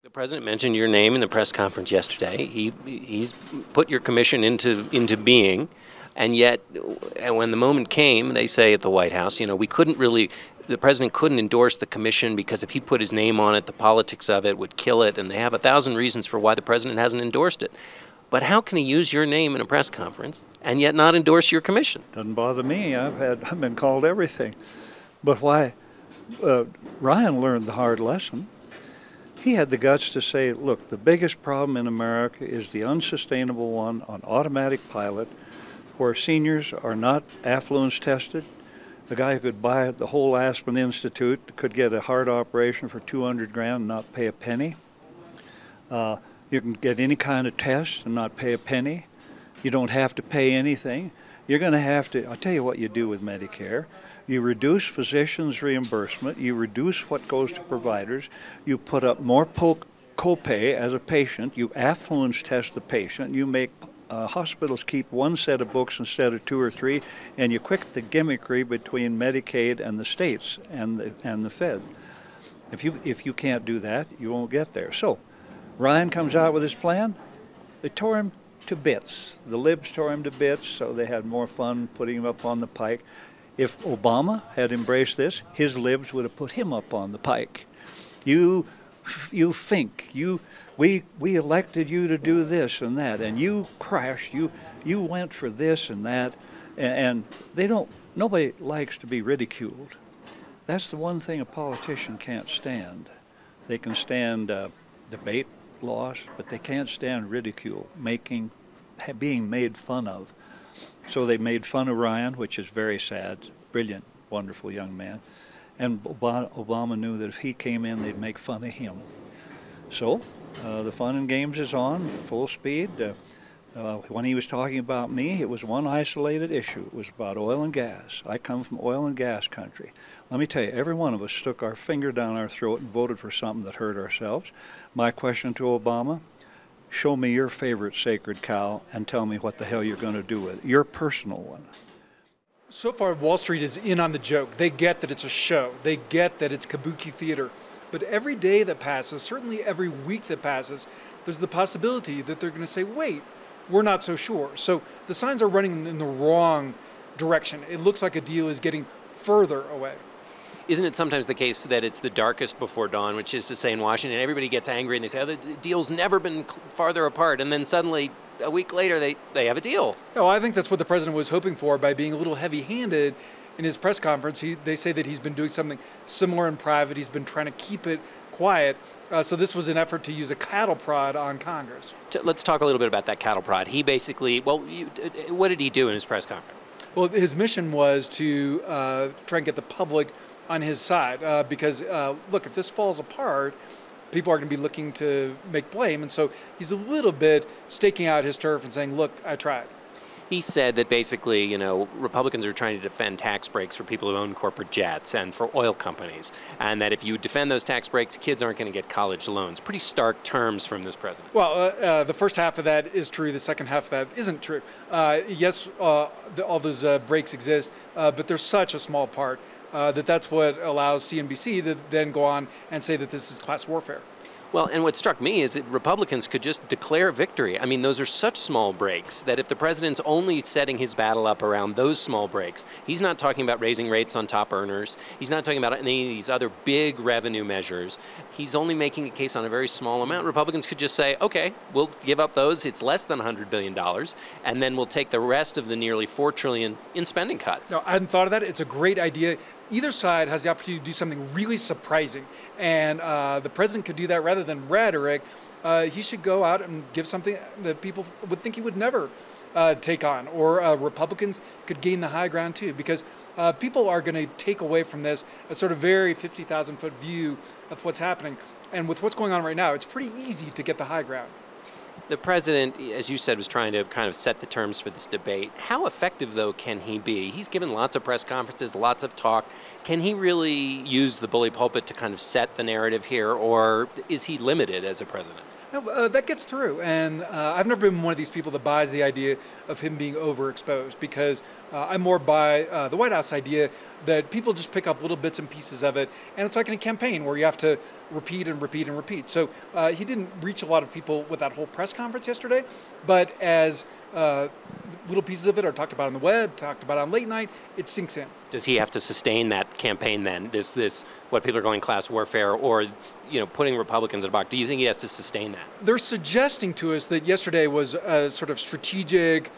The president mentioned your name in the press conference yesterday. He's put your commission into being, and yet when the moment came, they say at the White House, the president couldn't endorse the commission because if he put his name on it, the politics of it would kill it, and they have 1,000 reasons for why the president hasn't endorsed it. But how can he use your name in a press conference and yet not endorse your commission? Doesn't bother me. I've been called everything. But why? Ryan learned the hard lesson. He had the guts to say, look, the biggest problem in America is the unsustainable one on automatic pilot, where seniors are not affluence tested. The guy who could buy the whole Aspen Institute could get a heart operation for 200 grand and not pay a penny. You can get any kind of test and not pay a penny. You don't have to pay anything. You're going to have to, I'll tell you what you do with Medicare. You reduce physicians' reimbursement. You reduce what goes to providers. You put up more copay as a patient. You affluence test the patient. You make hospitals keep one set of books instead of 2 or 3, and you quit the gimmickry between Medicaid and the states and the Fed. If you can't do that, you won't get there. So Ryan comes out with his plan. They tore him to bits. The libs tore him to bits, so they had more fun putting him up on the pike. If Obama had embraced this, his libs would have put him up on the pike. You think, we elected you to do this and that, and you crashed, you went for this and that, and nobody likes to be ridiculed. That's the one thing a politician can't stand. They can stand debate loss, but they can't stand ridicule, being made fun of. So they made fun of Ryan, which is very sad. Brilliant, wonderful young man. And Obama knew that if he came in, they'd make fun of him. So the fun and games is on, full speed. When he was talking about me, it was one isolated issue. It was about oil and gas. I come from oil and gas country. Let me tell you, every one of us stuck our finger down our throat and voted for something that hurt ourselves. My question to Obama, show me your favorite sacred cow and tell me what the hell you're going to do with it, your personal one. So far, Wall Street is in on the joke. They get that it's a show. They get that it's kabuki theater. But every day that passes, certainly every week that passes, there's the possibility that they're going to say, wait, we're not so sure. So the signs are running in the wrong direction. It looks like a deal is getting further away. Isn't it sometimes the case that it's the darkest before dawn, which is to say in Washington, everybody gets angry and they say, oh, the deal's never been farther apart, and then suddenly a week later they have a deal? No, I think that's what the president was hoping for by being a little heavy-handed in his press conference. They say that he's been doing something similar in private. He's been trying to keep it quiet. So this was an effort to use a cattle prod on Congress. Let's talk a little bit about that cattle prod. He basically, what did he do in his press conference? Well, his mission was to try and get the public on his side because, look, if this falls apart, people are going to be looking to make blame. And so he's a little bit staking out his turf and saying, look, I tried. He said that basically, Republicans are trying to defend tax breaks for people who own corporate jets and for oil companies, and that if you defend those tax breaks, kids aren't going to get college loans. Pretty stark terms from this president. Well, the first half of that is true. The second half of that isn't true. Yes, all those breaks exist, but they're such a small part that's what allows CNBC to then go on and say that this is class warfare. Well, and what struck me is that Republicans could just declare victory. I mean, those are such small breaks that if the president's only setting his battle up around those small breaks, he's not talking about raising rates on top earners. He's not talking about any of these other big revenue measures. He's only making a case on a very small amount. Republicans could just say, okay, we'll give up those. It's less than $100 billion, and then we'll take the rest of the nearly $4 trillion in spending cuts. No, I hadn't thought of that. It's a great idea. Either side has the opportunity to do something really surprising, and the president could do that rather than rhetoric. He should go out and give something that people would think he would never take on, or Republicans could gain the high ground too, because people are going to take away from this a sort of very 50,000-foot view of what's happening. And with what's going on right now, it's pretty easy to get the high ground. The president, as you said, was trying to kind of set the terms for this debate. How effective, though, can he be? He's given lots of press conferences, lots of talk. Can he really use the bully pulpit to kind of set the narrative here, or is he limited as a president? That gets through, and I've never been one of these people that buys the idea of him being overexposed, because I'm more by the White House idea that people just pick up little bits and pieces of it, and it's like in a campaign where you have to repeat and repeat and repeat. So he didn't reach a lot of people with that whole press conference yesterday, but as little pieces of it are talked about on the web, talked about on late night, it sinks in. Does he have to sustain that campaign then? This what people are calling class warfare, or putting Republicans in a box? Do you think he has to sustain that? They're suggesting to us that yesterday was a sort of strategic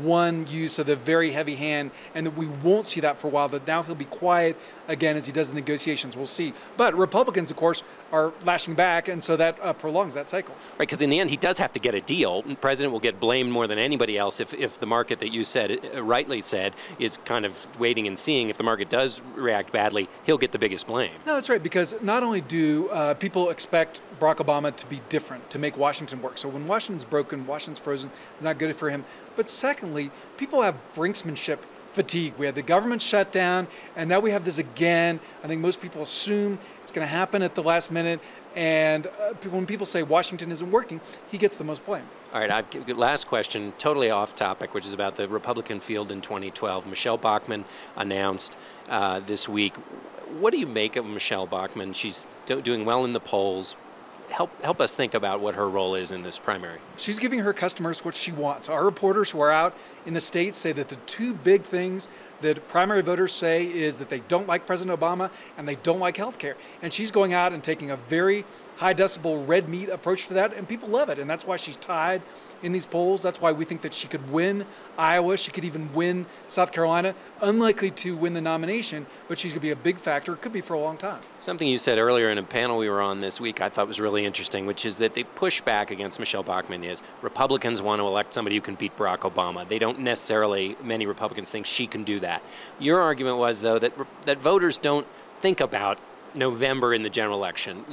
one use of the very heavy hand, and that we won't see that for a while, that now he'll be quiet again as he does the negotiations. We'll see. But Republicans, of course, are lashing back, and so that prolongs that cycle. Right, because in the end, he does have to get a deal. The president will get blamed more than anybody else if the market that you said, rightly said, is kind of waiting and seeing. If the market does react badly, he'll get the biggest blame. No, that's right, because not only do people expect Barack Obama to be different, to make Washington work. So when Washington's broken, Washington's frozen, not good for him. But secondly, people have brinksmanship fatigue. We had the government shut down, and now we have this again. I think most people assume it's going to happen at the last minute, and when people say Washington isn't working, he gets the most blame. All right, last question, totally off topic, which is about the Republican field in 2012. Michelle Bachmann announced this week. What do you make of Michelle Bachmann? She's doing well in the polls. Help us think about what her role is in this primary. She's giving her customers what she wants. Our reporters who are out in the states say that the two big things that primary voters say is that they don't like President Obama and they don't like health care. And she's going out and taking a very high decibel red meat approach to that, and people love it. And that's why she's tied in these polls. That's why we think that she could win Iowa. She could even win South Carolina. Unlikely to win the nomination, but she's going to be a big factor. It could be for a long time. Something you said earlier in a panel we were on this week I thought was really interesting, which is that the pushback against Michelle Bachmann is Republicans want to elect somebody who can beat Barack Obama. They don't necessarily, many Republicans think she can do that. Your argument was, though, that voters don't think about November in the general election.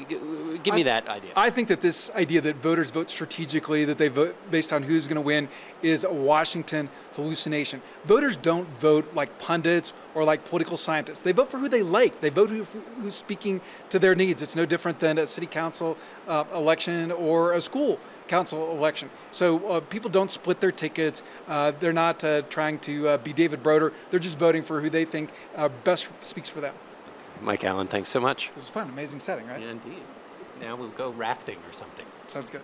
Give me that idea. I think that this idea that voters vote strategically, that they vote based on who's going to win, is a Washington hallucination. Voters don't vote like pundits or like political scientists. They vote for who they like. They vote who's speaking to their needs. It's no different than a city council election or a school council election. So people don't split their tickets. They're not trying to be David Broder. They're just voting for who they think best speaks for them. Mike Allen, thanks so much. It was fun. Amazing setting, right? Yeah, indeed. Now we'll go rafting or something. Sounds good.